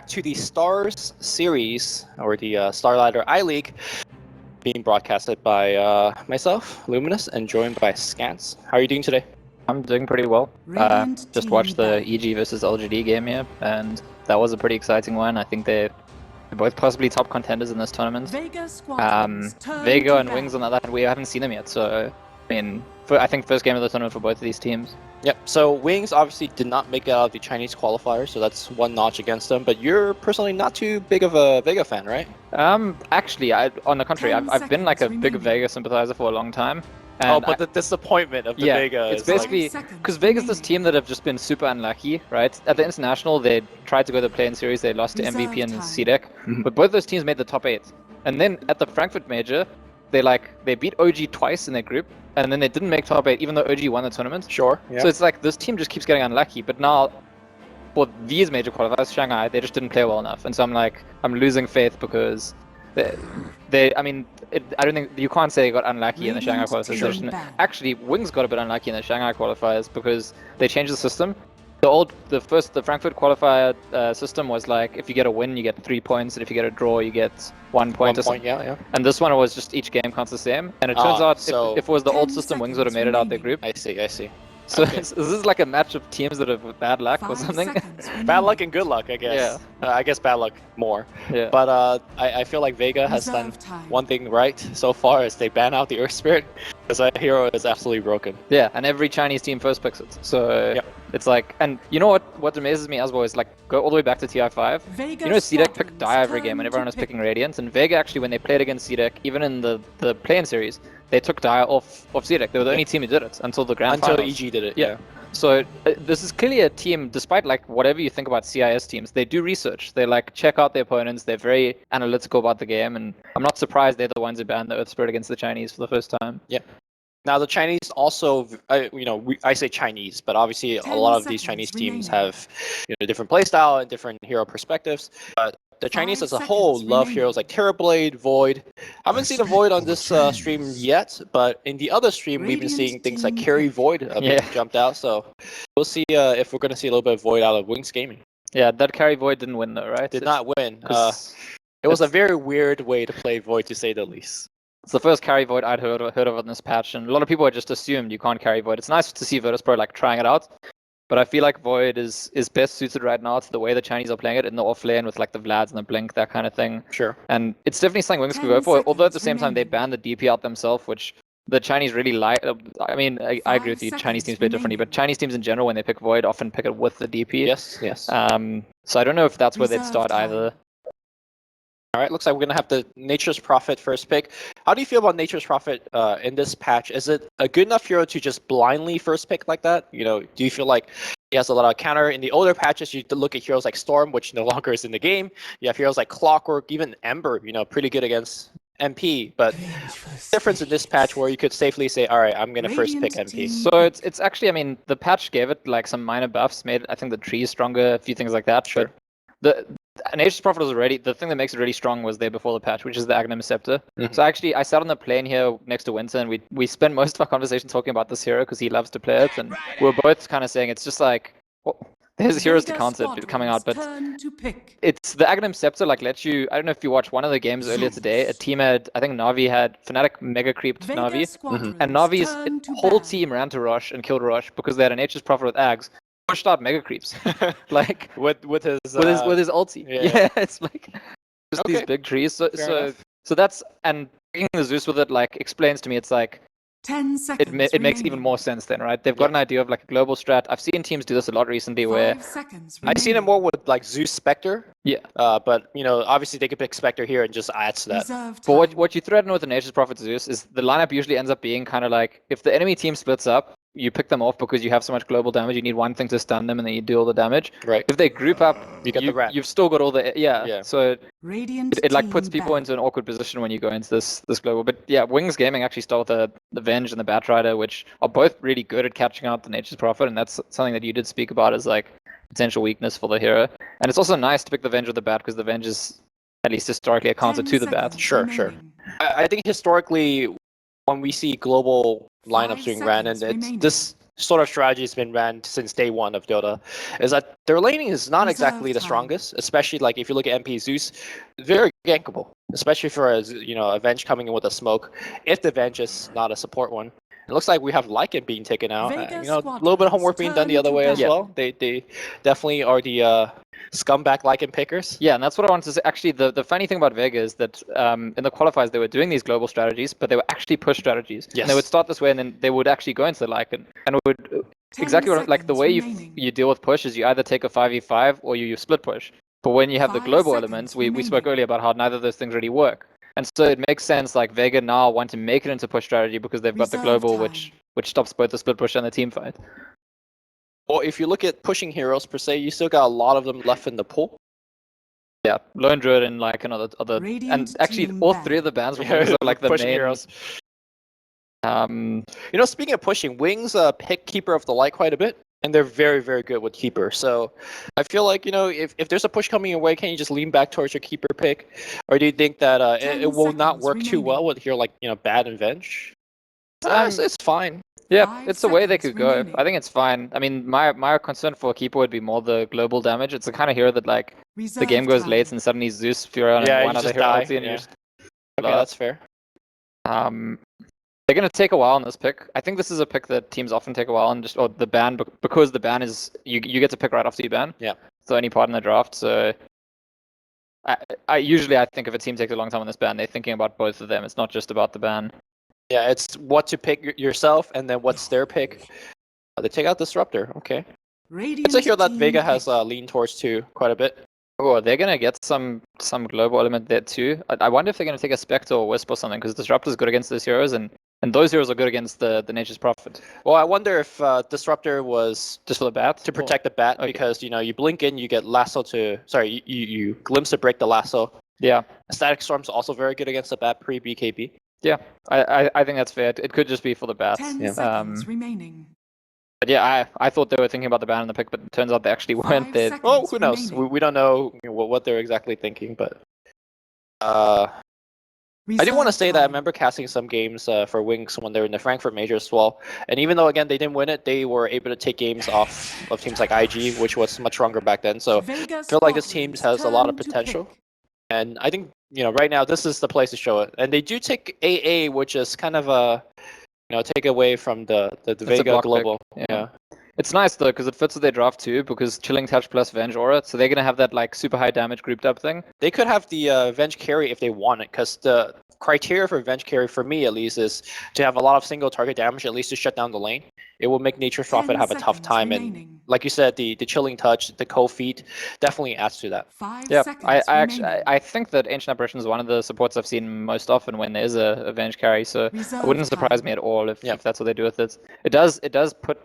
back to the Stars series, or the Starlighter I-League, being broadcasted by myself, Luminous, and joined by Scants. How are you doing today? I'm doing pretty well. Just watched the EG versus LGD game here, and that was a pretty exciting one. I think they're both possibly top contenders in this tournament. Vega Squadron. Vega and Wings on the other hand, we haven't seen them yet, so I mean, I think first game of the tournament for both of these teams. Yep, so Wings obviously did not make it out of the Chinese qualifier, so that's one notch against them, but you're personally not too big of a Vega fan, right? Actually, on the contrary, I've been like a big Vega sympathizer for a long time. And but the disappointment of the Vega it's is basically because Vega's this team that have just been super unlucky, right? At the International, they tried to go to the play-in series, they lost to MVP and CDEC, but both those teams made the top 8. And then at the Frankfurt Major, they beat OG twice in their group, and then they didn't make top 8 even though OG won the tournament. Sure. Yeah. So it's like this team just keeps getting unlucky, but now for these major qualifiers, Shanghai, they just didn't play well enough. And so I'm losing faith because I don't think you can't say they got unlucky in the Shanghai qualifiers. Actually, Wings got a bit unlucky in the Shanghai qualifiers because they changed the system. The Frankfurt qualifier system was like if you get a win, you get 3 points, and if you get a draw, you get 1 point. 1 point, yeah. And this one was just each game counts the same. And it turns out if it was the old system, Wings would have made it out their group. I see. So this is like a match of teams that have bad luck or something. Bad luck and good luck, I guess. Yeah. I guess bad luck more. Yeah. But I feel like Vega has done one thing right so far is they ban out the Earth Spirit because that hero is absolutely broken. Yeah, and every Chinese team first picks it. So it's like, and you know what amazes me as well is like go all the way back to TI5. Vega you know CDEC picked Dire every game and everyone was picking Radiant, and Vega actually when they played against CDEC, even in the play-in series, they took Dire off CDEC. They were the only team who did it until the grand finals. EG did it. Yeah. So this is clearly a team, despite like whatever you think about CIS teams, they do research. They like check out their opponents. They're very analytical about the game, and I'm not surprised they're the ones who banned the Earth Spirit against the Chinese for the first time. Yeah. Now the Chinese also, I say Chinese, but obviously a lot of these Chinese teams have different playstyle and different hero perspectives. But the Chinese as a whole love heroes like Terrorblade, Void. I haven't seen a Void on this stream yet, but in the other stream we've been seeing things like Carry Void being jumped out. So we'll see if we're going to see a little bit of Void out of Wings Gaming. Yeah, that Carry Void didn't win though, right? Did not win. It was a very weird way to play Void, to say the least. It's the first carry Void I'd heard of on this patch, and a lot of people had just assumed you can't carry Void. It's nice to see virtus.pro like trying it out, but I feel like Void is best suited right now to the way the Chinese are playing it in the off lane with like the Vlads and the Blink, that kind of thing. Sure. And it's definitely something Wings could go for, although at the same time they banned the DP out themselves, which the Chinese really like. I mean, I agree with you, Chinese teams play differently, but Chinese teams in general, when they pick Void, often pick it with the DP. Yes. So I don't know if that's where they'd start either. All right, looks like we're going to have the Nature's Prophet first pick. How do you feel about Nature's Prophet in this patch? Is it a good enough hero to just blindly first pick like that? Do you feel like he has a lot of counter? In the older patches, you look at heroes like Storm, which no longer is in the game. You have heroes like Clockwork, even Ember, pretty good against MP. But difference in this patch where you could safely say, all right, I'm going to first pick MP. So it's actually, I mean, the patch gave it like some minor buffs, made I think the trees stronger, a few things like that. Sure. But Nature's Prophet was already, the thing that makes it really strong was there before the patch, which is the Aghanim Scepter. So actually, I sat on the plane here next to Winter, and we spent most of our conversation talking about this hero because he loves to play it, and we were both kind of saying it's just like, well, there's heroes to counter coming out, but it's the Aghanim Scepter lets you, I don't know if you watched one of the games earlier today, a team had, I think Na'Vi had, Fnatic mega creeped Na'Vi, and Na'Vi's whole team ran to Rosh and killed Rosh because they had a Nature's Prophet with Ags. Pushed out mega creeps, like with his ulti. Yeah, it's like just these big trees. So that's, and taking the Zeus with it explains to me it's like 10 seconds. It makes even more sense then, right? They've got an idea of like a global strat. I've seen teams do this a lot recently where I've seen it more with like Zeus Spectre. Yeah. But obviously they could pick Spectre here and just add to that. But what you threaten with the Nature's Prophet Zeus is the lineup usually ends up being kind of like if the enemy team splits up, you pick them off because you have so much global damage. You need one thing to stun them, and then you do all the damage. Right. If they group up, you get the rat. You've still got all the So it like puts people into an awkward position when you go into this global. But yeah, Wings Gaming actually stole the Venge and the Batrider, which are both really good at catching out the Nature's Prophet, and that's something that you did speak about as like potential weakness for the hero. And it's also nice to pick the Venge or the Bat because the Venge is at least historically a counter to the Bat. Sure. I think historically, when we see global lineups being ran, and sort of strategy has been ran since day one of Dota, is that their laning is not exactly the strongest, especially like if you look at MP Zeus, very gankable, especially for a a Venge coming in with a smoke. If the Venge is not a support one, it looks like we have Lycan being taken out. Vega A little bit of homework being done the other way as well. They definitely are the scumbag Lycan pickers. Yeah, and that's what I wanted to say. Actually, the funny thing about Vega is that in the qualifiers they were doing these global strategies, but they were actually push strategies. Yes. And they would start this way, and then they would actually go into the Lycan, and it would exactly what, like the way you deal with push is you either take a 5v5 or you split push. But when you have the 5 global seconds elements, we spoke remaining. earlier about how neither of those things really work. And so it makes sense like Vega now want to make it into push strategy because they've got the Reserve global time. which stops both the split push and the team fight. Well, if you look at pushing heroes per se, you still got a lot of them left in the pool. Yeah, Lone Druid and like another and Radiant actually team all ban. three of the bans are like the Pushing main heroes. Um, Speaking of pushing, Wings pick Keeper of the Light quite a bit, and they're very, very good with Keeper. So I feel like, if there's a push coming your way, can you just lean back towards your Keeper pick? Or do you think that it will not seconds work too well with your, bad and Venge? It's fine. yeah, 5 it's a way they seconds could go. remaining. I think it's fine. I mean, my concern for a Keeper would be more the global damage. It's the kind of hero that like the game goes late and suddenly Zeus, Furion, Yeah, and you one other just hero die, ulti and yeah. you just Okay, that's fair. They're gonna take a while on this pick. I think this is a pick that teams often take a while on, or the ban, because the ban is you get to pick right after you ban. Yeah. It's the only part in the draft. So I usually think if a team takes a long time on this ban, they're thinking about both of them. It's not just about the ban. Yeah, it's what to pick yourself, and then what's their pick. They take out Disruptor. Okay. It's a hero that Vega has leaned towards too quite a bit. Oh, they're gonna get some global element there too. I wonder if they're gonna take a Spectre or Wisp or something, because Disruptor is good against those heroes, and those heroes are good against the Nature's Prophet. Well, I wonder if Disruptor was Just for the bat? to protect the bat, Okay. because you blink in, you get lasso to. Sorry, you glimpse to break the lasso. Yeah. Static Storm's also very good against the bat pre BKB. Yeah, I think that's fair. It could just be for the bats. 10 seconds remaining. But yeah, I thought they were thinking about the ban in the pick, but it turns out they actually weren't. 5 They seconds Oh, who knows? remaining. We don't know what they're exactly thinking, but I did want to say that I remember casting some games for Wings when they were in the Frankfurt Major as well. And even though, again, they didn't win it, they were able to take games off of teams like IG, which was much stronger back then. So Vega I feel like this Squadron's team has a lot of turn to potential. pick. And I think, right now, this is the place to show it. And they do take AA, which is kind of a, take away from the a Vega block Global. pick, Yeah. It's nice though, because it fits with their draft too, because Chilling Touch plus Venge Aura, so they're gonna have that like super high damage grouped up thing. They could have the Venge carry if they want it, because the criteria for Venge carry, for me at least, is to have a lot of single target damage, at least to shut down the lane. It will make Nature's Prophet 10 have a tough seconds time, remaining. and like you said, the Chilling Touch, the cold feet, definitely adds to that. 5 Yeah, seconds remaining. I think that Ancient Apparition is one of the supports I've seen most often when there's a Venge carry, so Reserve it wouldn't surprise time. me at all if Yeah. that's what they do with it. It does put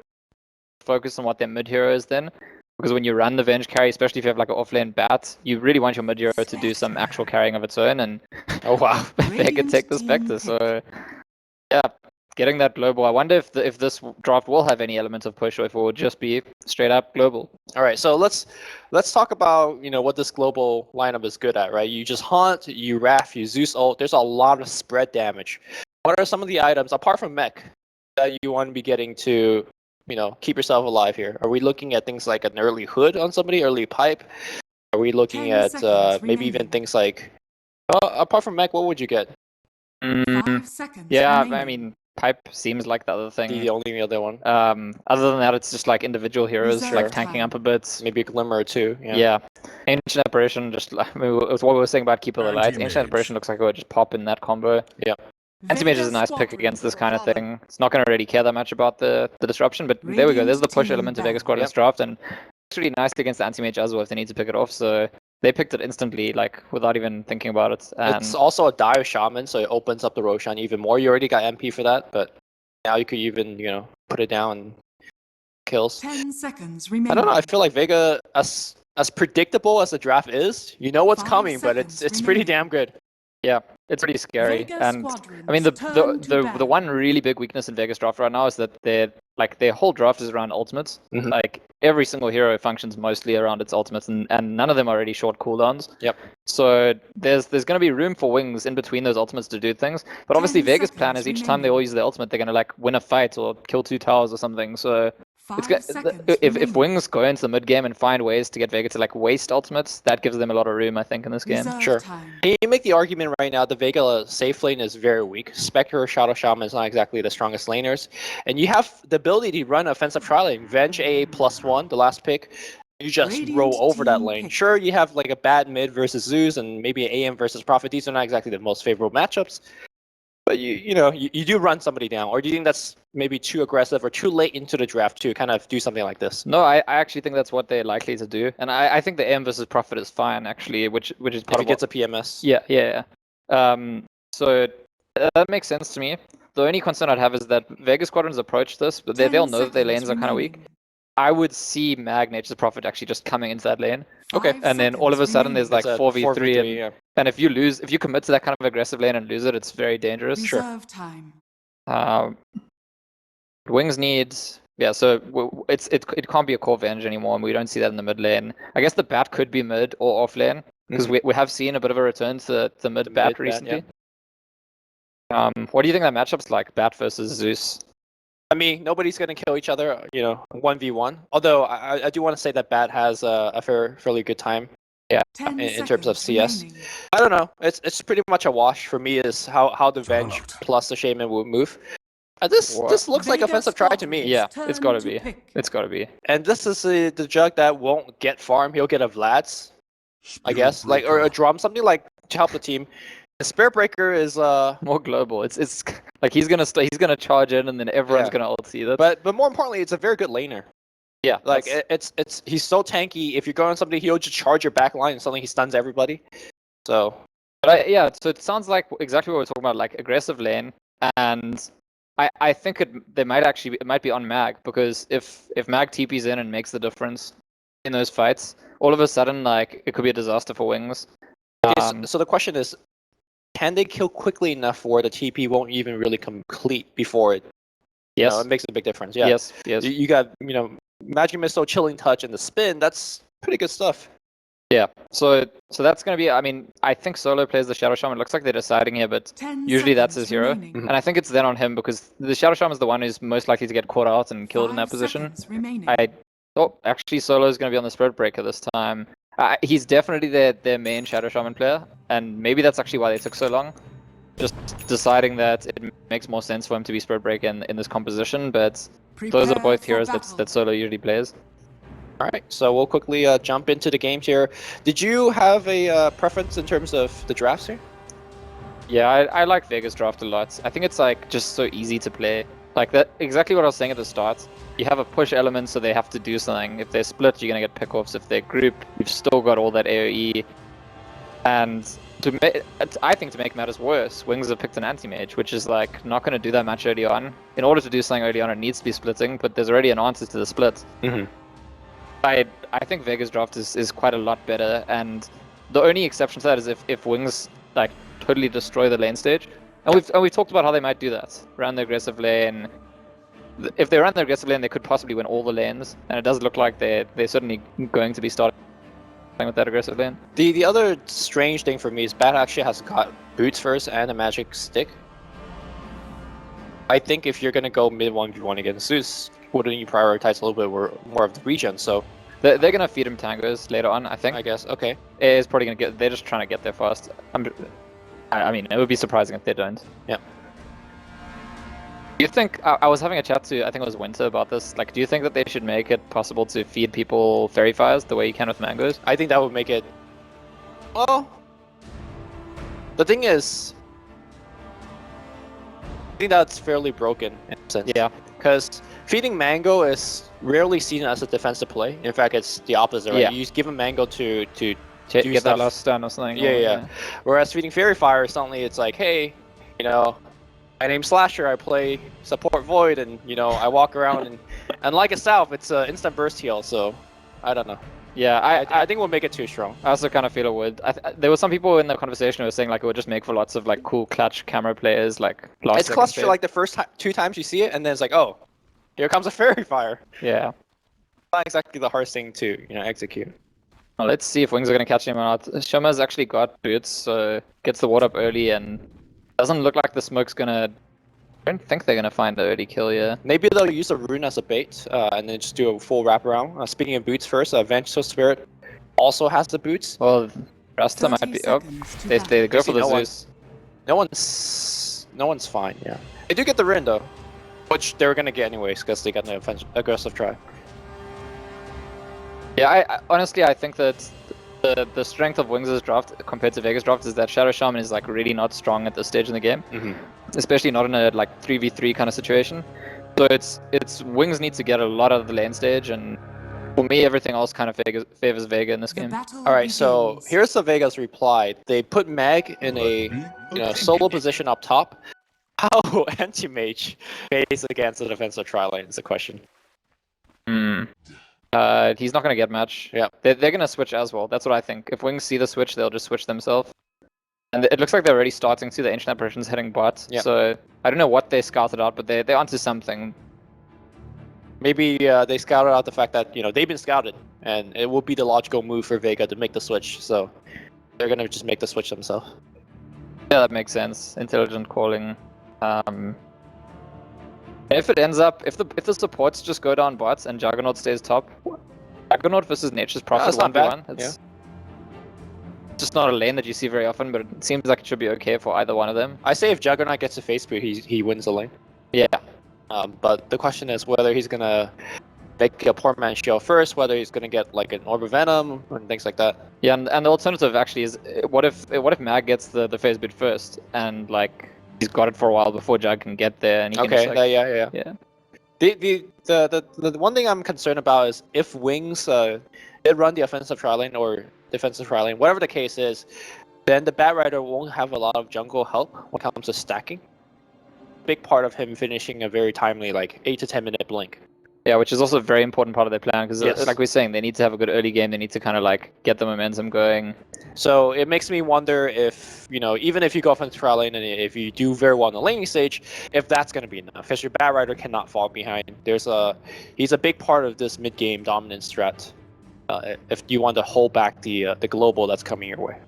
focus on what their mid hero is then, because when you run the Venge carry, especially if you have like an offlane bat, you really want your mid hero to do some actual carrying of its own, and Oh wow. they can take the Spectre. So yeah, getting that global. I wonder if this draft will have any element of push, or if it will just be straight up global. All right, so let's talk about what this global lineup is good at, right? You just Haunt, you Wrath, you Zeus ult. There's a lot of spread damage. What are some of the items apart from mech that you want to be getting to, keep yourself alive here? Are we looking at things like an early hood on somebody, early pipe? Are we looking 10 at seconds maybe even remaining. things like? Apart from mech, what would you get? 5 seconds Yeah, remaining. I mean, pipe seems like the other thing. The only other one. Other than that, it's just like individual heroes, Reserve like tanking time. up a bit. Maybe a glimmer or two. Yeah. Ancient Apparition, just I mean, it was what we were saying about Keeper of the Light. Ancient Apparition looks like it would just pop in that combo. Yeah. Anti-Mage is a nice pick against this kind of thing. It's not going to really care that much about the disruption, but there we go. There's the push Radiant element to team Vega Squadron's Yep. draft, and it's really nice against the Anti-Mage as well if they need to pick it off. So they picked it instantly, like without even thinking about it. And It's also a Dire Shaman, so it opens up the Roshan even more. You already got MP for that, but now you could even, put it down and kills. 10 seconds remaining. I don't know. I feel like Vega, as predictable as the draft is, you know what's 5 coming, but it's seconds pretty remaining. damn good. yeah, It's pretty scary. Vega And Squadron's I mean, the turn to the one really big weakness in Vegas draft right now is that their whole draft is around ultimates. Like every single hero functions mostly around its ultimates, and none of them are really short cooldowns. Yep. So there's going to be room for wings in between those ultimates to do things. But obviously 10 Vega's plan seconds is each time they all use the ultimate, they're going to like win a fight or kill 2 towers or something. So 5 seconds if remaining. wings go into the mid game and find ways to get Vega to like waste ultimates, that gives them a lot of room, I think, in this game. Reserve Sure. time. Can you make the argument right now the Vega safe lane is very weak? Spectre, Shadow Shaman is not exactly the strongest laners. And you have the ability to run offensive tri lane. Venge AA +1, the last pick. You just Radiant roll over that team lane. pick. Sure, you have like a bad mid versus Zeus and maybe an AM versus Prophet. These are not exactly the most favorable matchups. But you do run somebody down. Or do you think that's maybe too aggressive or too late into the draft to kind of do something like this? No, I actually think that's what they're likely to do. And I think the AM versus Prophet is fine, actually, which is part If of he gets a PMS. Yeah. So that makes sense to me. The only concern I'd have is that Vega Squadron's approach this, but they'll know that their lanes are kind of weak. I would see Mag Nature's Prophet actually just coming into that lane. Okay. And then all of a sudden there's like It's a 4v3 yeah. and if you commit to that kind of aggressive lane and lose it, it's very dangerous. Reserve time. Wings needs it can't be a core Venge anymore, and we don't see that in the mid lane. I guess the bat could be mid or off lane because we have seen a bit of a return to the mid bat recently. What do you think that matchup's like, bat versus Zeus? I mean, nobody's going to kill each other, 1v1. Although I do want to say that Bat has a fairly good time. Yeah. 10 In terms of seconds CS. remaining. I don't know. It's pretty much a wash for me. Is how the Venge plus the Shaman will move. This looks like Vega offensive try to me. Yeah, Turn it's got to to be. pick. It's got to be. And this is the jug that won't get farm. He'll get a Vlad's, I guess, like or a drum, something like to help the team. The Spirit Breaker is More global. It's like he's gonna charge in and then everyone's gonna ult see that. but more importantly, it's a very good laner. Yeah, Like it's he's so tanky. If you're going on something, he'll just charge your back line and suddenly he stuns everybody. So But so it sounds like exactly what we're talking about, like aggressive lane, and I think it might be on Mag, because if Mag TPs in and makes the difference in those fights, all of a sudden like it could be a disaster for Wings. okay, so the question is, can they kill quickly enough where the TP won't even really complete before it? Yes, It makes a big difference. Yeah. yes. You got Magic Missile, Chilling Touch, and the spin. That's pretty good stuff. Yeah, so that's going to be, I mean, I think Solo plays the Shadow Shaman. It looks like they're deciding here, but 10 usually that's seconds his hero. remaining. And I think it's then on him because the Shadow Shaman is the one who's most likely to get caught out and killed in that 5 position. seconds remaining. Actually, Solo is going to be on the Spirit Breaker this time. He's definitely their main Shadow Shaman player, and maybe that's actually why they took so long. Just deciding that it makes more sense for him to be Spirit Breaker in this composition, but those are Prepare both for heroes battle. that Solo usually plays. All right, so we'll quickly jump into the games here. Did you have a preference in terms of the drafts here? Yeah, I like Vegas draft a lot. I think it's like just so easy to play. Like that, exactly what I was saying at the start. You have a push element, so they have to do something. If they're split, you're gonna get pickoffs. If they're grouped, you've still got all that AoE. And I think to make matters worse, Wings have picked an anti-mage, which is like not gonna do that much early on. In order to do something early on, it needs to be splitting, but there's already an answer to the split. I think Vega's draft is quite a lot better, and the only exception to that is if Wings like totally destroy the lane stage. And we've talked about how they might do that. Run the aggressive lane. If they run the aggressive lane, they could possibly win all the lanes, and it does look like they're certainly going to be starting with that aggressive lane. The other strange thing for me is Bat actually has got boots first and a magic stick. I think if you're gonna go mid 1v1 against Zeus, wouldn't you prioritize a little bit more of the regen? So They're gonna feed him tangos later on, I think. I guess okay. It's probably gonna get. They're just trying to get there fast. I mean, it would be surprising if they don't. Yeah. Do you think I was having a chat to, I think it was Winter, about this? Like, do you think that they should make it possible to feed people fairy fires the way you can with mangoes? I think that would make it. Well, the thing is, I think that's fairly broken in a sense. Yeah. Because feeding mango is rarely seen as a defensive play. In fact, it's the opposite, right? Yeah. You just give a mango to do Get that stuff. last stun or something. Yeah. Whereas feeding fairy fire, suddenly it's like, hey, my name's Slasher, I play support Void, and I walk around and like a South, it's an instant burst heal, so I don't know. Yeah, I think we'll make it too strong. I also kind of feel it would. There were some people in the conversation who were saying like it would just make for lots of like cool clutch camera players, like last It's second clutch for save. like the first 2 times you see it, and then it's like, oh, here comes a fairy fire. Yeah. Not exactly the hardest thing to execute. Well, let's see if Wings are going to catch him or not. Shoma's actually got boots, so gets the ward up early and doesn't look like the smoke's going to... I don't think they're going to find the early kill here. Maybe they'll use a rune as a bait, and then just do a full wraparound. Speaking of boots first, Vengeful Spirit also has the boots. Well, Rasta might 30 be... Oh, seconds to they go for the no Zeus. No one's fine, yeah. They do get the rune though, which they were gonna get anyways because they got an aggressive try. Yeah, I honestly, I think that the strength of Wings' draft compared to Vega's draft is that Shadow Shaman is like really not strong at this stage in the game, especially not in a like 3v3 kind of situation. So it's Wings need to get a lot out of the lane stage, and for me, everything else kind of favors Vega in this game. All right, so here's the Vega's reply. They put Mag in a solo position up top. How anti-mage plays against the defensive tri-lane is the question. He's not going to get match. Yeah. They're going to switch as well. That's what I think. If Wings see the switch, they'll just switch themselves. And it looks like they're already starting to. The Ancient Apparition's heading bot. Yeah. So I don't know what they scouted out, but they're onto something. Maybe they scouted out the fact that they've been scouted, and it will be the logical move for Vega to make the switch. So they're gonna just make the switch themselves. Yeah, that makes sense. Intelligent calling. If it ends up, if the supports just go down bots and Juggernaut stays top, Juggernaut versus Nature's Prophet that's not 1v1. bad. It's just not a lane that you see very often, but it seems like it should be okay for either one of them. I say if Juggernaut gets a face boot, he wins the lane. Yeah. But the question is whether he's gonna make a poor man's show first, whether he's gonna get like an Orb of Venom and things like that. Yeah, and the alternative actually is what if Mag gets the phase bit first and like he's got it for a while before Jug can get there and he can just, like, yeah. The one thing I'm concerned about is if Wings did run the offensive tri-lane or defensive tri-lane, whatever the case is, then the Bat Rider won't have a lot of jungle help when it comes to stacking. Big part of him finishing a very timely, like 8 to 10 minute blink. Yeah, which is also a very important part of their plan because, Yes. like we're saying, they need to have a good early game. They need to kind of like get the momentum going. So it makes me wonder if even if you go offensive tri-lane and if you do very well on the laning stage, if that's going to be enough. Because your Bat Rider cannot fall behind. He's a big part of this mid game dominance strat. If you want to hold back the global that's coming your way.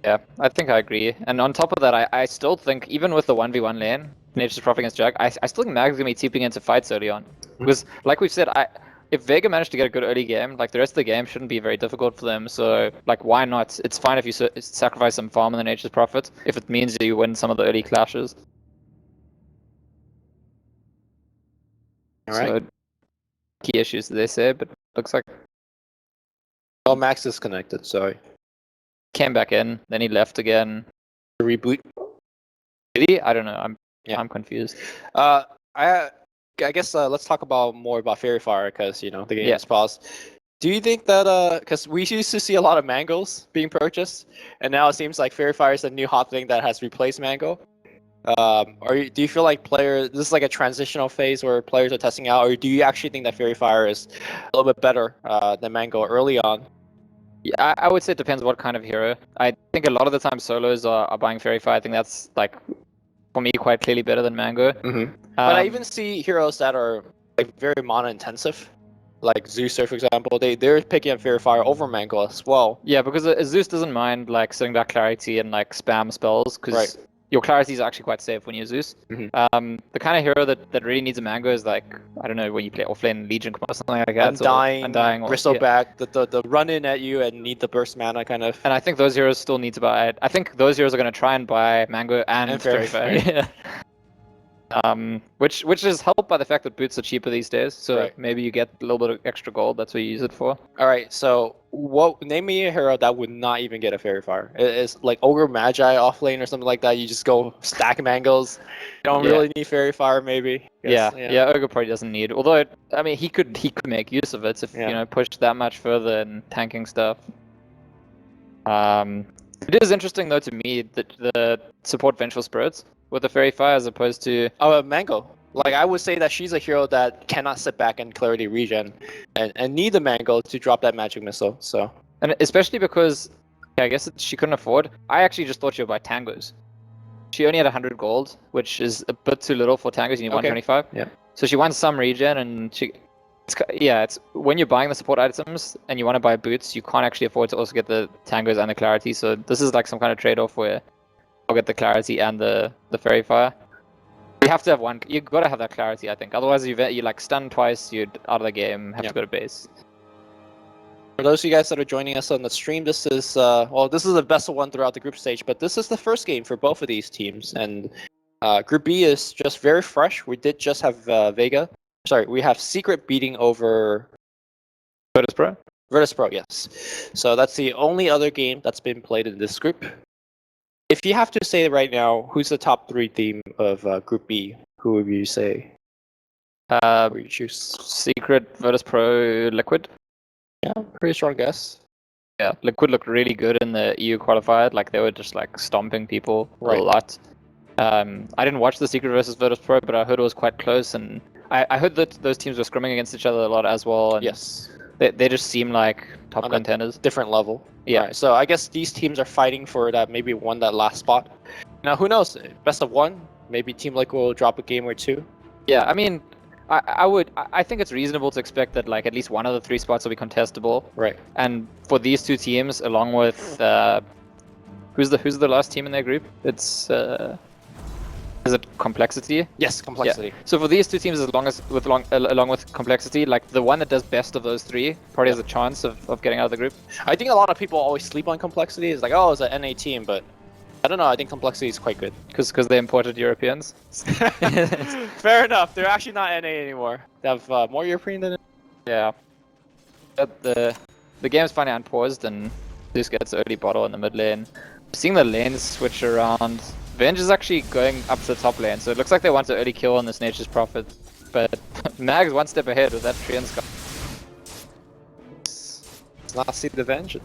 Yeah, I think I agree. And on top of that, I still think even with the 1v1 lane, Nature's Prophet against Jug, I still think Mag's gonna be TPing into fights early on. Because like we've said, if Vega managed to get a good early game, like the rest of the game shouldn't be very difficult for them. So like why not? It's fine if you sacrifice some farm in the Nature's Prophet if it means that you win some of the early clashes. All right. So, key issues they say, but looks like Oh, Max disconnected. Sorry. came back in, then he left again. Reboot. Did he? I don't know. Yeah. I'm confused. I guess let's talk more about Fairy Fire because the game is paused. Do you think that because we used to see a lot of Mangos being purchased, and now it seems like Fairy Fire is a new hot thing that has replaced Mango? Do you feel like this is like a transitional phase where players are testing out, or do you actually think that Fairy Fire is a little bit better than Mango early on? Yeah, I would say it depends what kind of hero. I think a lot of the time solos are buying Fairy Fire. I think that's like for me quite clearly better than Mango. But I even see heroes that are like very mana intensive, like Zeuser for example. They're picking up Fairy Fire over Mango as well. Yeah, because Zeus doesn't mind like sitting back clarity and like spam spells because your clarity is actually quite safe when you Zeus. The kind of hero that really needs a Mango is like, I don't know, when you play offlane Legion or something like that. Undying, Bristleback, the run in at you and need the burst mana kind of. And I think those heroes still need to buy. I think those heroes are going to try and buy Mango and Fairy Fire. Which is helped by the fact that boots are cheaper these days. So maybe you get a little bit of extra gold. That's what you use it for. All right. So name me a hero that would not even get a Fairy Fire. It's like Ogre Magi off lane or something like that. You just go stack Mangos. You don't really need Fairy Fire, maybe. Yeah. Ogre probably doesn't need. Although I mean, he could make use of it if pushed that much further in tanking stuff. It is interesting though to me that the support Vengeful Spirits with the Fairy Fire as opposed to Mango. Like, I would say that she's a hero that cannot sit back and clarity regen and need the mango to drop that magic missile. So, And especially because, yeah, I guess she couldn't afford. I actually just thought she would buy tangos. She only had 100 gold, which is a bit too little for tangos. You need Okay. 125. Yeah. So she wants some regen, and it's when you're buying the support items and you want to buy boots, you can't actually afford to also get the tangos and the clarity. So this is like some kind of trade-off where I'll get the clarity and the fairy fire. You have to have one. You gotta have that clarity, I think. Otherwise, you like stun twice, you're out of the game. Have to go to base. For those of you guys that are joining us on the stream, this is this is the best of one throughout the group stage, but this is the first game for both of these teams, and Group B is just very fresh. We did just have Vega. Sorry, we have Secret beating over virtus.pro. virtus.pro, yes. So that's the only other game that's been played in this group. If you have to say right now, who's the top 3 team of Group B? Who would you say? Who would you choose? Secret, virtus.pro, Liquid. Yeah, pretty strong guess. Yeah, Liquid looked really good in the EU qualifier. Like they were just like stomping people a lot. I didn't watch the Secret versus virtus.pro, but I heard it was quite close, and I heard that those teams were scrimming against each other a lot as well. And yes. They just seem like top On contenders. Different level. Yeah. Right, so I guess these teams are fighting for that maybe won that last spot. Now who knows? Best of 1. Maybe Team Liquid will drop a game or 2. Yeah, I mean, I think it's reasonable to expect that like at least one of the 3 spots will be contestable. Right. And for these 2 teams, along with who's the last team in their group? It's is it Complexity? Yes, Complexity. Yeah. So for these 2 teams, along with Complexity, like the one that does best of those 3 probably has a chance of getting out of the group. I think a lot of people always sleep on Complexity. It's like, oh, it's an NA team, but I don't know. I think Complexity is quite good. Because they imported Europeans. Fair enough. They're actually not NA anymore. They have more European than. Yeah. But the game's finally unpaused, and Zeus gets early bottle in the mid lane. Seeing the lanes switch around. Venge is actually going up to the top lane, so it looks like they want an early kill on this Nature's Prophet. But Mag's one step ahead with that Treant Scar. Let's not see the Venge.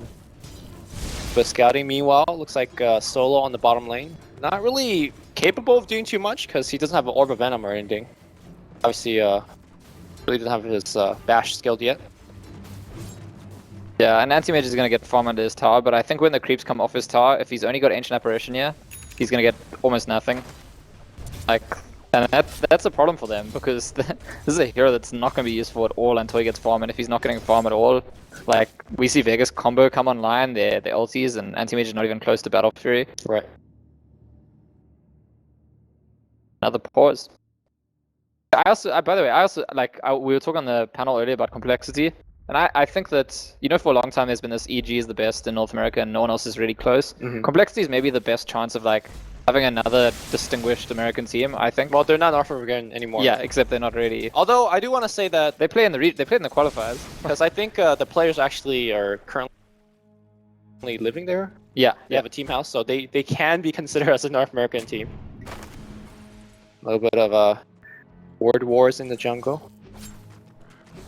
But scouting, meanwhile, looks like Solo on the bottom lane. Not really capable of doing too much because he doesn't have an Orb of Venom or anything. Obviously, really doesn't have his Bash skilled yet. Yeah, and Anti-Mage is going to get farm under his tower, but I think when the creeps come off his tower, if he's only got Ancient Apparition here, he's going to get almost nothing. Like, and that's a problem for them, because this is a hero that's not going to be useful at all until he gets farm, and if he's not getting farm at all, like, we see Vegas combo come online, their ultis, and Anti-Mage is not even close to Battle Fury. Right. Another pause. By the way, we were talking on the panel earlier about Complexity, and I think that, you know, for a long time there's been this EG is the best in North America and no one else is really close. Complexity is maybe the best chance of, like, having another distinguished American team, I think. Well, they're not North American anymore. Yeah, except they're not really. Although, I do want to say that They play in the qualifiers. because I think the players actually are currently living there. Yeah, They have a team house, so they can be considered as a North American team. A little bit of word wars in the jungle.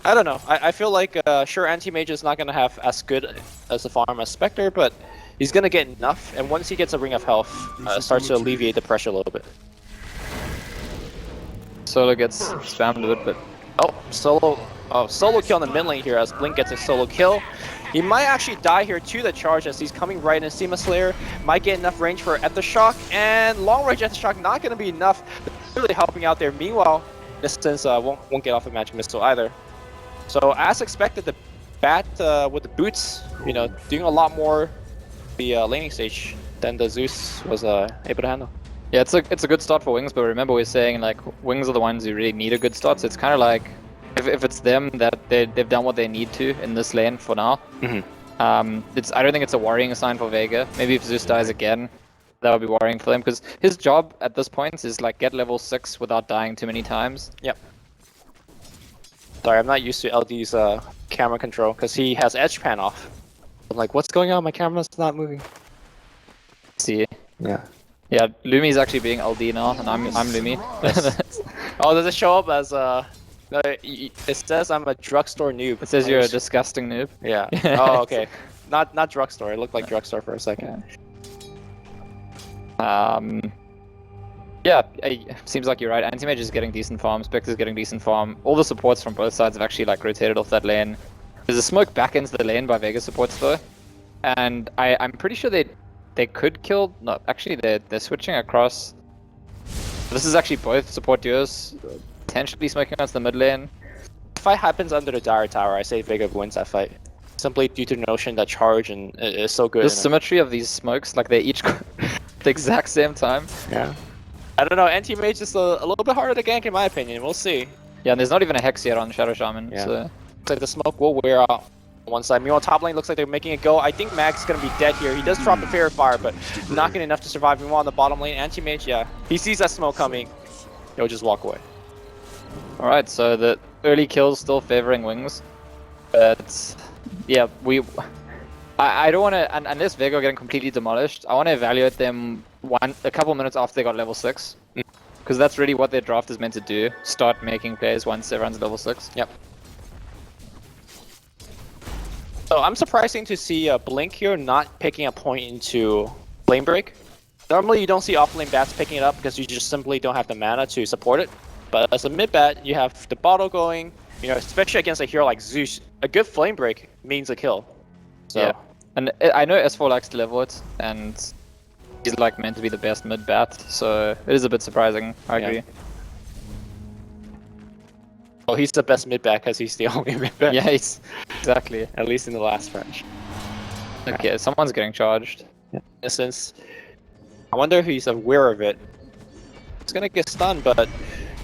I don't know. I feel like sure, Anti-Mage is not going to have as good as a farm as Spectre, but he's going to get enough, and once he gets a Ring of Health, starts to alleviate the pressure a little bit. Solo gets spammed a bit, but Solo kill in the mid lane here as Blink gets a solo kill. He might actually die here to the charge as he's coming right in Seema Slayer. Might get enough range for Shock, and long range Shock not going to be enough. Really helping out there. Meanwhile, Distance won't get off a magic missile either. So as expected, the Bat with the boots, you know, doing a lot more the laning stage than the Zeus was able to handle. yeah, it's a good start for Wings, but remember we're saying, like, Wings are the ones who really need a good start, so it's kind of like, if it's them, that they've done what they need to in this lane for now. I don't think it's a worrying sign for Vega. Maybe if Zeus dies again, that would be worrying for them, because his job at this point is, like, get level 6 without dying too many times. Yep. Sorry, I'm not used to LD's camera control because he has edge pan off. I'm like, what's going on? My camera's not moving. See. Yeah. Yeah, Lumi's actually being LD now, and I'm Lumi. Oh, does it show up as no, it says I'm a drugstore noob. It says you're a disgusting noob. Yeah. Oh, okay. Not drugstore. It looked like drugstore for a second. Yeah, Yeah, seems like you're right. Anti-Mage is getting decent farm, Spectre's getting decent farm. All the supports from both sides have actually like rotated off that lane. There's a smoke back into the lane by Vega supports though. And I'm pretty sure they could kill... No, actually they're switching across. This is actually both support duos potentially smoking against the mid lane. If fight happens under the Dire Tower, I say Vega wins that fight. Simply due to the notion that charge and is so good. The symmetry of these smokes, like they each at the exact same time. Yeah. I don't know, anti-mage is a little bit harder to gank in my opinion, we'll see. Yeah, and there's not even a Hex yet on Shadow Shaman, Yeah. so... Looks like the smoke will wear out on one side. Meanwhile, top lane looks like they're making it go. I think Mag's gonna be dead here. He does drop the Fairy Fire, but not getting enough to survive. Meanwhile, on the bottom lane, anti-mage, yeah. He sees that smoke coming, he'll just walk away. Alright, so the early kills still favoring Wings. But... yeah, I don't want to, unless Vega are getting completely demolished, I want to evaluate them a couple minutes after they got level 6. Because that's really what their draft is meant to do. Start making plays once everyone's level 6. Yep. So I'm surprising to see Blink here not picking a point into Flame Break. Normally you don't see off-lane bats picking it up because you just simply don't have the mana to support it. But as a mid-bat, you have the bottle going, you know, especially against a hero like Zeus, a good Flame Break means a kill. So. Yeah. And I know S4 likes to level it, and he's like meant to be the best mid-bat, so it is a bit surprising, I agree. Well, he's the best mid-bat because he's the only mid-bat. Yeah, exactly. At least in the last patch. Okay, someone's getting charged. In a sense, I wonder if he's aware of it. He's gonna get stunned, but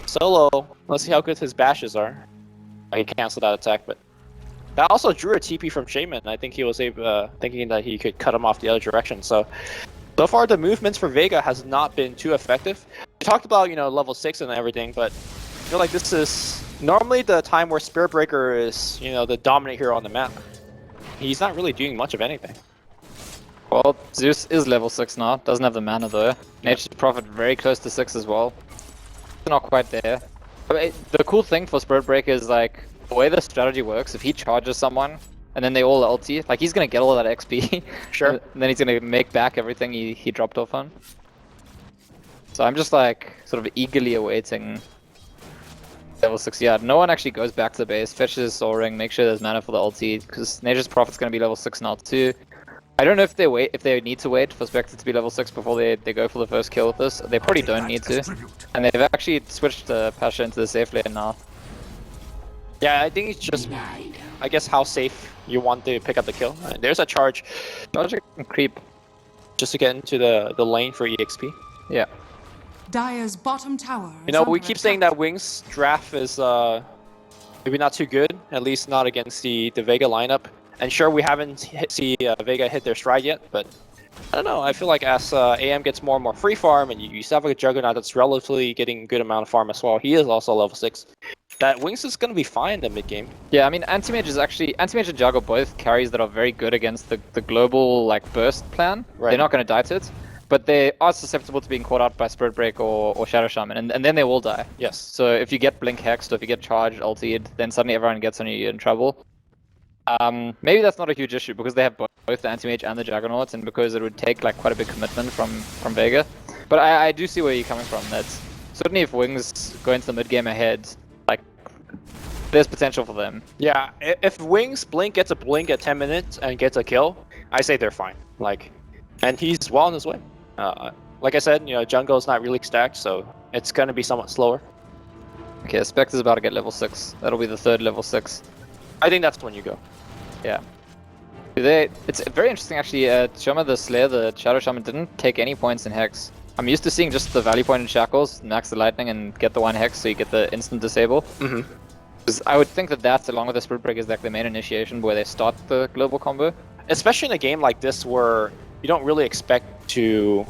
Solo, let's see how good his bashes are. He canceled that attack, but that also drew a TP from Shaman. I think he was able, thinking that he could cut him off the other direction. So far the movements for Vega has not been too effective. We talked about, you know, level 6 and everything, but I feel like this is normally the time where Spirit Breaker is, you know, the dominant hero on the map. He's not really doing much of anything. Well, Zeus is level 6 now, doesn't have the mana though. Nature's Prophet very close to 6 as well. Not quite there. But the cool thing for Spirit Breaker is like, the way the strategy works, if he charges someone, and then they all ulti, like he's gonna get all of that XP. Sure. And then he's gonna make back everything he dropped off on. So I'm just like, sort of eagerly awaiting level 6. Yeah, no one actually goes back to the base, fetches his Soul Ring, make sure there's mana for the ulti, because Nature's Prophet's gonna be level 6 now too. I don't know if they need to wait for Spectre to be level 6 before they go for the first kill with this. They probably don't need to. And they've actually switched Pasha into the safe lane now. Yeah, I think it's just, I guess, how safe you want to pick up the kill. There's a charge. Charge and creep. Just to get into the lane for EXP. Yeah. Dire's bottom tower. You know, we keep saying that Wings draft is maybe not too good, at least not against the Vega lineup. And sure, we haven't seen Vega hit their stride yet, but I don't know. I feel like as AM gets more and more free farm, and you still have a Juggernaut that's relatively getting a good amount of farm as well. He is also level 6. That Wings is going to be fine in the mid game. Yeah, I mean, Anti-Mage and Juggle both carries that are very good against the global like burst plan. Right. They're not going to die to it, but they are susceptible to being caught out by Spirit Break or Shadow Shaman, and then they will die. Yes. So if you get Blink Hexed or if you get charged, ultied, then suddenly everyone gets on you, you're in trouble. Maybe that's not a huge issue because they have both the Anti-Mage and the Juggernauts, and because it would take like quite a big commitment from Vega. But I do see where you're coming from. That's certainly if Wings go into the mid game ahead, like there's potential for them. Yeah, if Wings Blink gets a blink at 10 minutes and gets a kill, I say they're fine. Like, and he's well on his way. Like I said, you know, Jungle's not really stacked, so it's gonna be somewhat slower. Okay, Spectre's about to get level 6. That'll be the third level 6. I think that's when you go. Yeah. It's very interesting actually, Shoma the Slayer, the Shadow Shaman, didn't take any points in Hex. I'm used to seeing just the value point in Shackles, max the lightning and get the 1 Hex so you get the instant disable. Because I would think that that's, along with the Spirit Break, is like the main initiation where they start the global combo. Especially in a game like this where you don't really expect to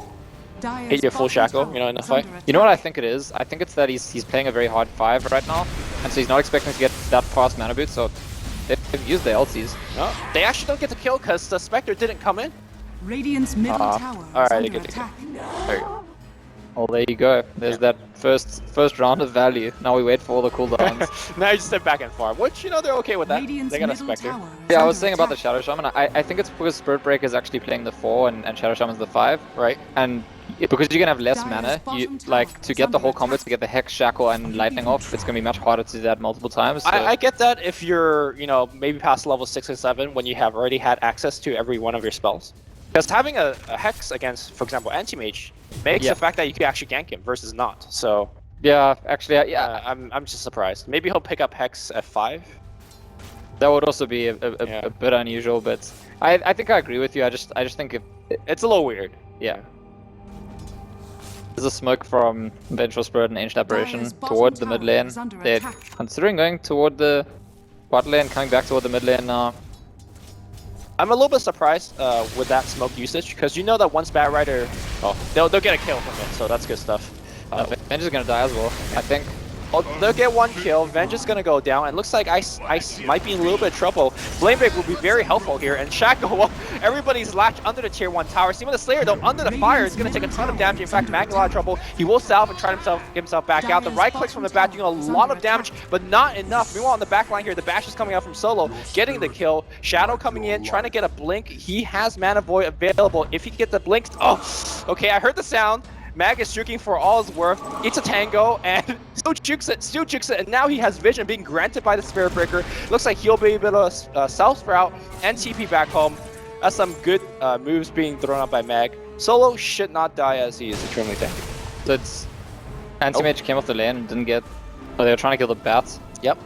hit your full Shackle, you know, in a fight. You know what I think it is? I think it's that he's playing a very hard 5 right now, and so he's not expecting to get that fast mana boot, so they've used their ultis. No, they actually don't get the kill because the Spectre didn't come in. Radiant's middle tower is alright, they under get the kill. attack. There you go. Well, there you go. There's that first round of value. Now we wait for all the cooldowns. Now you just step back and farm, which, you know, they're okay with that. Radiant's They got a middle Spectre. tower is Yeah, I under was saying about the attack. Shadow Shaman. I think it's because Spirit Break is actually playing the 4 and Shadow Shaman's the 5. Right. And because you're gonna have less Dire's mana, you bottom tower like to is get the under whole combo, attack. to get the Hex, Shackle, and Lightning off. It's gonna be much harder to do that multiple times. So. I get that if you're, you know, maybe past level 6 or 7 when you have already had access to every one of your spells. Because having a Hex against, for example, Anti-Mage makes the fact that you can actually gank him versus not. So yeah, actually, yeah, I'm just surprised. Maybe he'll pick up Hex at 5. that would also be a bit unusual, but I think I agree with you. I just think It's a little weird. yeah. There's a smoke from Vengeful Spirit and Ancient Apparition Dire's bottom toward the tower mid lane. is under They're attack. considering going toward the bot lane, coming back toward the mid lane now. I'm a little bit surprised with that smoke usage, because you know that once Bat Rider, they'll get a kill from it, so that's good stuff. Venge is gonna die as well, I think. They'll get one kill, Venge is gonna go down, and looks like Ice might be in a little bit of trouble. Flame Break will be very helpful here, and Shackle, well, everybody's latched under the tier 1 tower. Seeing the Slayer, though, under the fire is gonna take a ton of damage. In fact, Mag in a lot of trouble. He will salve and try to get himself back out. The right clicks from the back doing a lot of damage, but not enough. Meanwhile, on the back line here, the bash is coming out from Solo, getting the kill. Shadow coming in, trying to get a blink. He has Mana Void available. If he gets the blinks, okay, I heard the sound. Mag is juking for all his worth. It's a tango, and still jukes it, and now he has vision being granted by the Spirit Breaker. Looks like he'll be able to South Sprout and TP back home. That's some good moves being thrown up by Mag. Solo should not die as he is extremely tanky. So it's Anti-Mage came off the lane and didn't get. Oh, they were trying to kill the bats. Yep.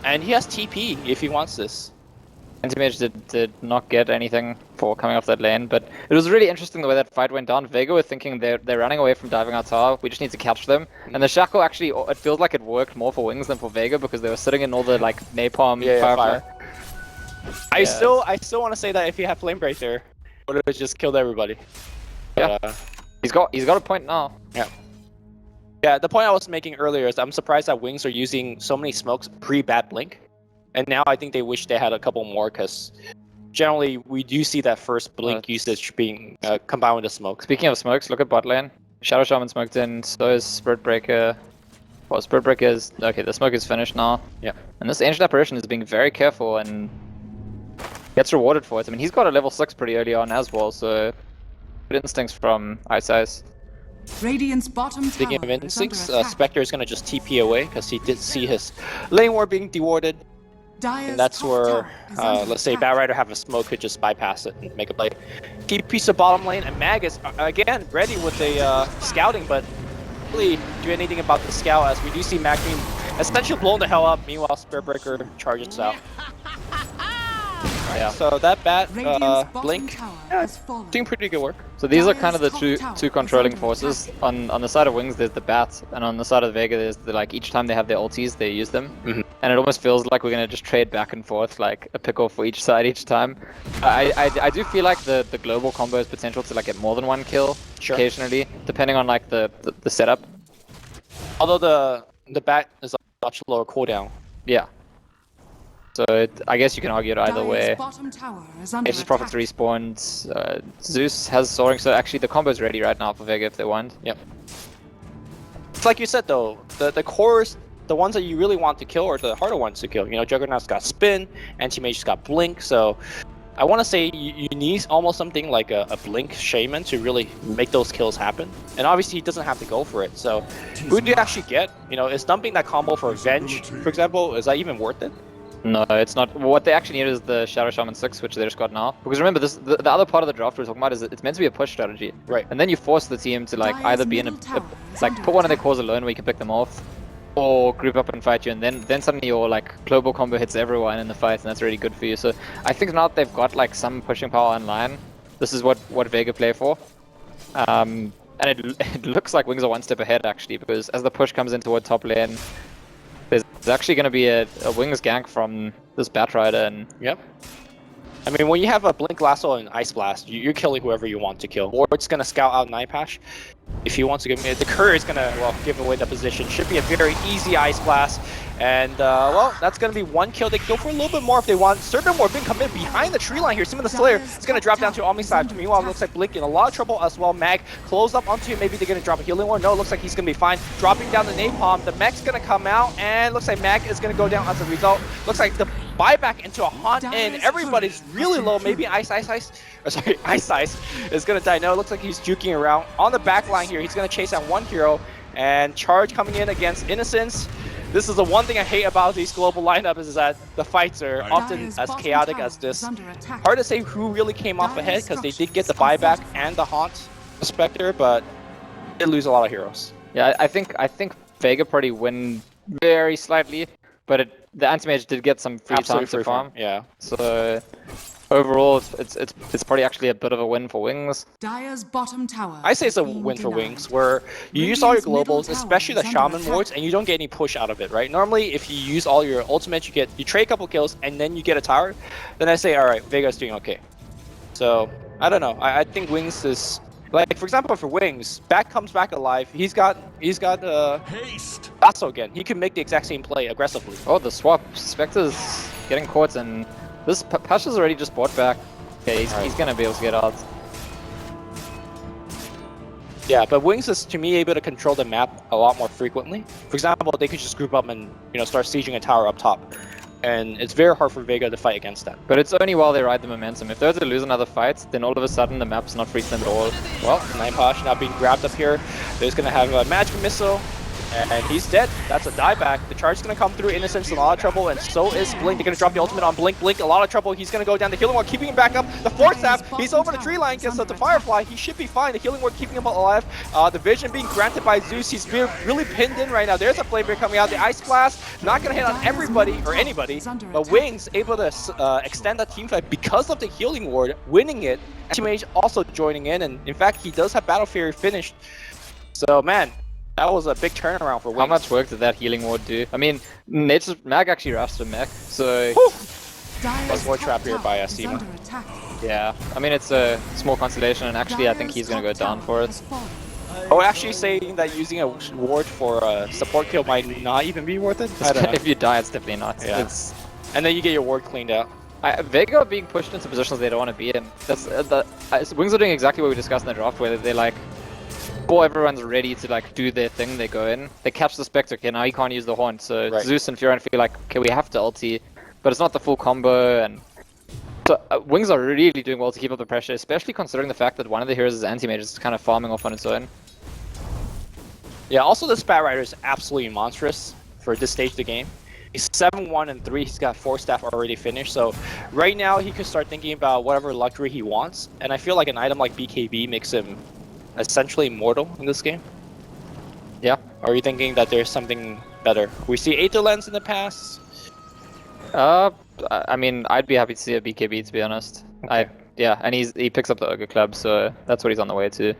And he has TP if he wants this. Anti-Mage did not get anything for coming off that lane, but it was really interesting the way that fight went down. Vega were thinking they're running away from diving our tower, we just need to catch them. And the Shackle actually, it feels like it worked more for Wings than for Vega, because they were sitting in all the like napalm fire. I still want to say that if he had Flame Break there, would have just killed everybody. Yeah. He's got a point now. Yeah. Yeah, the point I was making earlier is I'm surprised that Wings are using so many smokes pre-Bat Blink. And now I think they wish they had a couple more, because generally we do see that first blink usage being combined with the smoke. Speaking of smokes, look at bot lane. Shadow Shaman smoked in, so is Spirit Breaker. Well, Spirit Breaker is... Okay, the smoke is finished now. Yeah. And this Ancient Apparition is being very careful and gets rewarded for it. I mean, he's got a level 6 pretty early on as well, so good instincts from Ice. Radiant's bottom Speaking tower of instincts, is under attack. Spectre is going to just TP away, because he did see his lane war being dewarded. Dire's And that's top where, tower is under let's say, attack. Bat Rider have a smoke, could just bypass it and make a play. TP's the bottom lane, and Mag is, again, ready with a scouting, but really do anything about the scout, as we do see Mag being essentially blown the hell up. Meanwhile, Spirit Breaker charges out. Yeah. So that Bat Radiant's bottom Blink, tower yeah, has fallen. doing pretty good work. So these are Dire's kind of the top two tower controlling is under forces. attack. On the side of Wings, there's the Bat, and on the side of Vega, there's the, like, each time they have their ultis, they use them. And it almost feels like we're gonna just trade back and forth, like a pickle for each side each time. I do feel like the global combo has potential to like get more than one kill occasionally, depending on like the setup. Although the Bat is a much lower cooldown. Yeah. So I guess you can argue it either Dire's way. bottom tower is under Aegis Prophet's attack. respawned. Zeus has soaring, so actually the combo's ready right now for Vega if they want. Yep. It's like you said though, the cores, the ones that you really want to kill are the harder ones to kill. You know, Juggernaut's got Spin, Anti-Mage's got Blink, so I want to say you need almost something like a Blink Shaman to really make those kills happen. And obviously he doesn't have to go for it, so who do you actually get? You know, is dumping that combo for Venge, for example, is that even worth it? No, it's not. What they actually need is the Shadow Shaman 6, which they just got now. Because remember, the other part of the draft we're talking about is it's meant to be a push strategy. Right. And then you force the team to like Dire's either be in middle tower is like under put one of their attack. cores alone where you can pick them off, or group up and fight you, and then suddenly your like global combo hits everyone in the fight, and that's really good for you. So I think now that they've got like some pushing power online, this is what Vega play for. And it looks like Wings are one step ahead actually, because as the push comes in toward top lane, there's actually going to be a Wings gank from this Bat Rider, and Yep. I mean, when you have a Blink Lasso and Ice Blast, you're killing whoever you want to kill. Or it's going to scout out Nightpash. If he wants to give me the Courier is going to, well, give away the position. Should be a very easy Ice Blast. And, well, that's going to be one kill. They can go for a little bit more if they want. Serpent War being committed behind the tree line here. Simon the Slayer is going to drop down to Omni side. Meanwhile, it looks like Blink in a lot of trouble as well. Mag closed up onto him. Maybe they're going to drop a healing one. No, it looks like he's going to be fine. Dropping down the Napalm. The mech's going to come out. And looks like Mag is going to go down as a result. Looks like the buyback into a haunt in. Everybody's really low. Maybe Ice is gonna die. No, it looks like he's juking around on the back line here. He's gonna chase out one hero, and Charge coming in against Innocence. This is the one thing I hate about these global lineups is that the fights are often as chaotic as this. Hard to say who really came off ahead because they did get the buyback and the haunt Spectre, but they lose a lot of heroes. Yeah, I think Vega probably win very slightly, but the anti-mage did get some free time to farm. Yeah. So overall, it's probably actually a bit of a win for Wings. Dire's bottom tower. I say it's a win for Wings, where you use all your globals, especially the Shaman wards, and you don't get any push out of it, right? Normally, if you use all your ultimates, you trade a couple kills, and then you get a tower, then I say, all right, Vega's doing okay. So I don't know. I think Wings is like, for example, for Wings, Back comes back alive. He's got haste. Lasso again. He can make the exact same play aggressively. Oh, the swap. Spectre's getting caught, and this Pash is already just bought back. Okay, he's gonna be able to get out. Yeah, but Wings is, to me, able to control the map a lot more frequently. For example, they could just group up and start sieging a tower up top. And it's very hard for Vega to fight against that. But it's only while they ride the momentum. If they're to lose another fight, then all of a sudden the map's not free to them at all. Well, Nineposh now being grabbed up here. There's going to have a magic missile, and he's dead. That's a dieback. The charge is going to come through. Innocence in a lot of trouble, and so is Blink. They're going to drop the ultimate on Blink. Blink, a lot of trouble. He's going to go down the healing ward, keeping him back up. The Force Staff, he's over the tree line, gets the Firefly. He should be fine. The healing ward keeping him alive. The vision being granted by Zeus. He's really pinned in right now. There's a Flame Break coming out. The Ice Blast, not going to hit on everybody or anybody, but Wings able to extend that team fight because of the healing ward, winning it. Anti-Mage also joining in fact, he does have Battle Fury finished. So, man, that was a big turnaround for Wings. How much work did that healing ward do? I mean, Nature's Mag actually rushed the mech, so... Plus ward trap here by Sima. Yeah, I mean, it's a small constellation, and actually I think he's gonna go down for it. Oh, actually saying that using a ward for a support kill might not even be worth it? I don't know. If you die, it's definitely not. Yeah. And then you get your ward cleaned out. Vega are being pushed into positions they don't want to be in. Wings are doing exactly what we discussed in the draft, where they like, before everyone's ready to like do their thing, they go in, they catch the Spectre, okay, now he can't use the Haunt, so Zeus and Fiora feel like, okay, we have to ulti, but it's not the full combo, and so Wings are really doing well to keep up the pressure, especially considering the fact that one of the heroes is anti-mage, is kind of farming off on its own. Yeah, also the Spat Rider is absolutely monstrous for this stage of the game. He's 7-1-3, he's got 4 staff already finished, so right now he could start thinking about whatever luxury he wants, and I feel like an item like BKB makes him essentially immortal in this game. Yeah. Or are you thinking that there's something better? We see Aether Lens in the past. I mean, I'd be happy to see a BKB, to be honest. Okay. Yeah, and he picks up the Ogre Club, so that's what he's on the way to.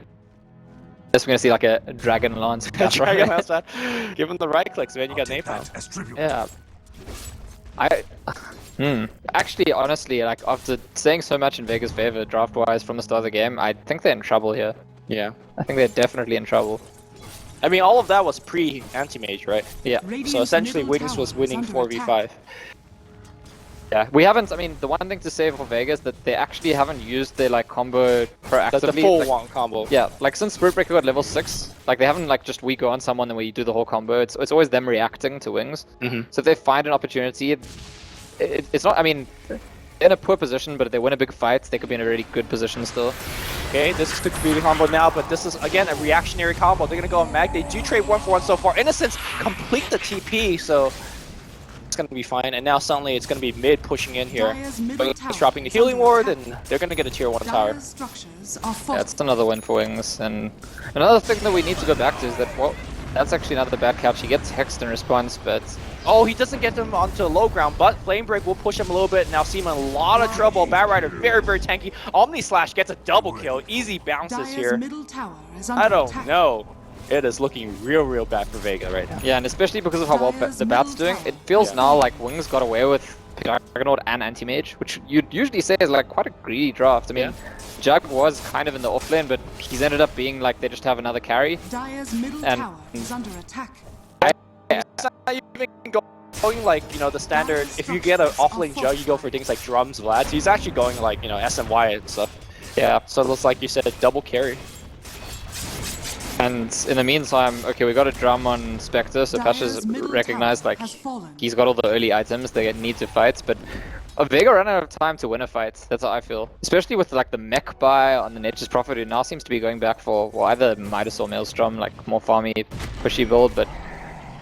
Guess we're gonna see like a Dragon Lance. Dragon Lance, man. Give him the right clicks, man. You got Napalm. Yeah. Actually, honestly, like after saying so much in Vega's favor draft-wise from the start of the game, I think they're in trouble here. Yeah. I think they're definitely in trouble. I mean, all of that was pre-anti-mage, right? Yeah. So essentially, Wings was winning 4v5. Yeah, we haven't. I mean, the one thing to say for Vega is that they actually haven't used their like combo proactively. The full one combo. Yeah, like since Spirit Breaker got level 6, like they haven't like just we go on someone and we do the whole combo. It's always them reacting to Wings. So if they find an opportunity, it's not. I mean, in a poor position, but if they win a big fight, they could be in a really good position still. Okay, this is the beauty combo now, but this is again a reactionary combo. They're gonna go on Mag. They do trade 1-for-1 so far. Innocence complete the TP, so it's gonna be fine. And now suddenly it's gonna be mid pushing in here. But it's dropping the healing ward, and they're gonna get a tier 1 tower. Yeah, it's another win for Wings. And another thing that we need to go back to is that, well, that's actually not the bad catch. He gets hexed in response, but oh, he doesn't get them onto low ground, but Flame Break will push him a little bit. Now Seema in a lot of trouble. Bat Rider very, very tanky. Omni Slash gets a double kill. Easy bounces here. I don't know. It is looking real bad for Vega right now. Yeah, and especially because of how well the Bat's doing, it feels now like Wings got away with Juggernaut and Anti-Mage, which you'd usually say is like quite a greedy draft. I mean, Jug was kind of in the offlane, but he's ended up being like they just have another carry. And is under attack. It's not even going like, you know, the standard, if you get an offlane Jug, you go for things like drums, Vlad. So he's actually going like, you know, SMY and stuff. Yeah. So it looks like you said a double carry. And in the meantime, okay, we got a drum on Spectre, so Pash has recognized like he's got all the early items they need to fight, but Vega ran out of time to win a fight. That's how I feel. Especially with like the mech buy on the Nature's Prophet, who now seems to be going back for well, either Midas or Maelstrom, like more farmy, pushy build, but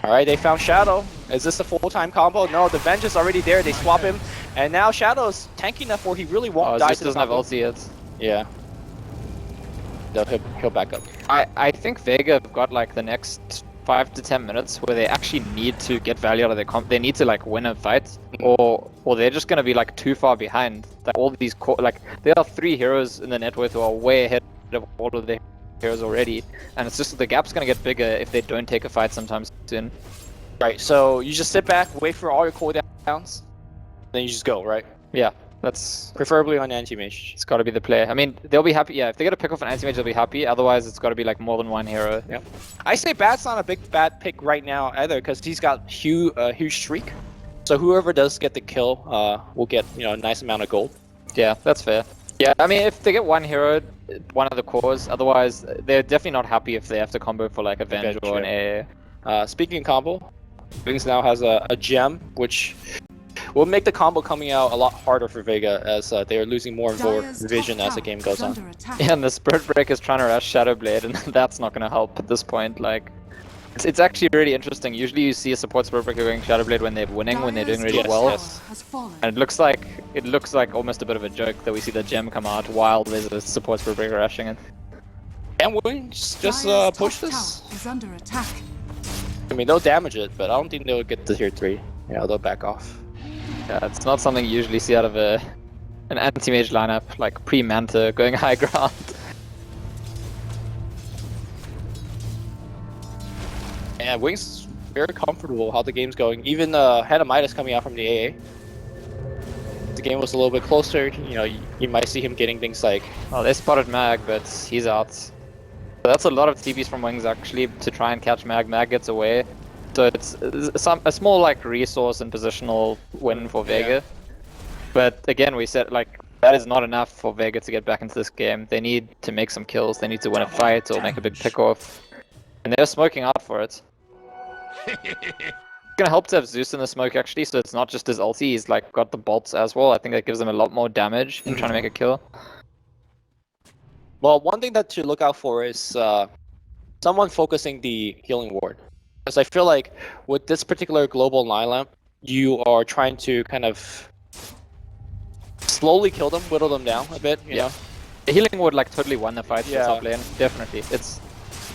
Alright, they found Shadow. Is this a full-time combo? No, the Venge is already there. They swap him. And now Shadow's tanky enough where he really won't die just to the doesn't have combo. ulti yet. Yeah. No, he'll back up. I think Vega have got like the next 5 to 10 minutes where they actually need to get value out of their comp. They need to like win a fight, or they're just gonna be like too far behind. Like all these like there are 3 heroes in the net worth who are way ahead of all of their heroes already, and it's just the gap's gonna get bigger if they don't take a fight sometime soon. Right, so you just sit back, wait for all your cooldowns, then you just go, right? Yeah, that's preferably on anti-mage. It's got to be the play. I mean, they'll be happy. Yeah, if they get a pick off an anti-mage, they'll be happy. Otherwise, it's got to be like more than one hero. Yeah, I say Bat's not a bad pick right now either, because he's got huge streak. So whoever does get the kill, will get a nice amount of gold. Yeah, that's fair. Yeah, I mean, if they get one hero, one of the cores. Otherwise, they're definitely not happy if they have to combo for like a Venge or an AA. Speaking of combo, Wings now has a gem, which will make the combo coming out a lot harder for Vega, as they are losing more and more vision as the game goes on. Yeah, and the Spirit Breaker is trying to rush Shadowblade, and that's not going to help at this point. Like, it's actually really interesting. Usually you see a support Spirit Breaker going Shadowblade when they're winning, when they're doing really well. And it looks like almost a bit of a joke that we see the gem come out while there's a support Spirit Breaker rushing it. And Wings just push this. Is under attack. I mean, they'll damage it, but I don't think they'll get to tier 3. Yeah, they'll back off. Yeah, it's not something you usually see out of an anti-mage lineup, like pre-Manta going high ground. Yeah, Wings very comfortable how the game's going. Even Hannah Midas coming out from the AA. If the game was a little bit closer, you might see him getting things like... Oh, they spotted Mag, but he's out. So that's a lot of TPs from Wings actually to try and catch Mag. Mag gets away. So it's a small like resource and positional win for Vega. Yeah. But again, we said like that is not enough for Vega to get back into this game. They need to make some kills. They need to win a fight or make a big pick off. And they're smoking out for it. It's gonna help to have Zeus in the smoke actually, so it's not just his ulti, he's like got the bolts as well. I think that gives him a lot more damage in trying to make a kill. Well, one thing that to look out for is someone focusing the healing ward. Because I feel like with this particular global line lamp, you are trying to kind of slowly kill them, whittle them down a bit, you know? The healing ward like totally won the fight for top lane, definitely.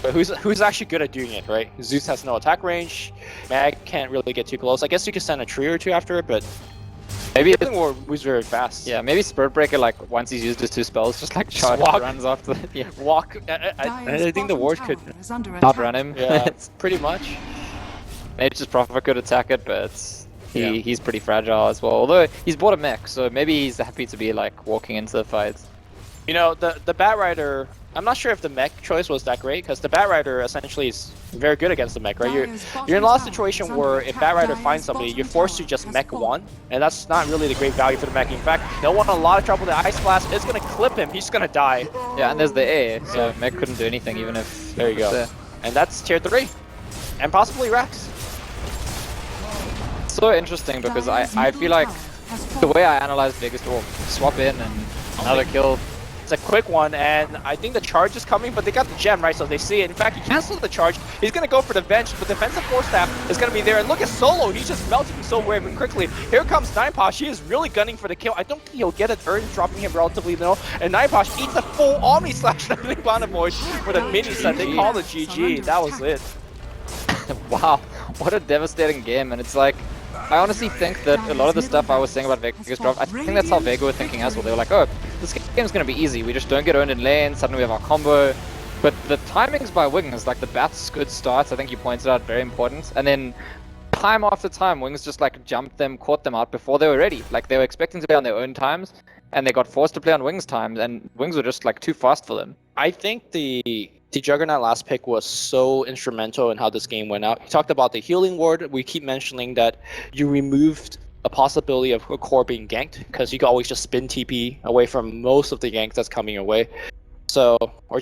But who's actually good at doing it, right? Zeus has no attack range, Mag can't really get too close. I guess you could send a tree or two after it, but maybe the healing ward moves very fast. Yeah, maybe Spirit Breaker, like once he's used his 2 spells, just like charge runs after it. Walk. I think the ward could outrun him. Yeah, it's pretty much. Nature's Prophet could attack it, but he's pretty fragile as well. Although he's bought a mech, so maybe he's happy to be like walking into the fight. You know, the Bat Rider, I'm not sure if the mech choice was that great, because the Bat Rider essentially is very good against the mech, right? You're in a lot of situation where if Bat Rider finds somebody, you're forced to just mech one, and that's not really the great value for the mech. In fact, they'll want a lot of trouble. The Ice Blast is going to clip him. He's going to die. Yeah, and there's the A, so mech couldn't do anything even if... There you go. And that's tier 3. And possibly Rex. It's so interesting because I feel like the way I analyze Vegas to swap in and another kill. It's a quick one, and I think the charge is coming, but they got the gem, right? So they see it. In fact, he cancels the charge. He's going to go for the Venge, but defensive force staff is going to be there. And look at Solo. He's just melting so very quickly. Here comes Nineposh. He is really gunning for the kill. I don't think he'll get it. Earth dropping him relatively low. And Nineposh eats a full Omni Slash and Planet Void for the mini set. They call it GG. That was it. Wow. What a devastating game. And it's like, I honestly think that a lot of the stuff I was saying about Vega's drop, I think that's how Vega were thinking as well. They were like, oh, this game's going to be easy. We just don't get owned in lane. Suddenly we have our combo. But the timings by Wings, like the Bat's good starts, I think you pointed out, very important. And then time after time, Wings just like jumped them, caught them out before they were ready. Like they were expecting to play on their own times, and they got forced to play on Wings' times, and Wings were just like too fast for them. I think the Juggernaut last pick was so instrumental in how this game went out. You talked about the healing ward. We keep mentioning that you removed a possibility of a core being ganked, because you can always just spin TP away from most of the ganks that's coming your way. So, or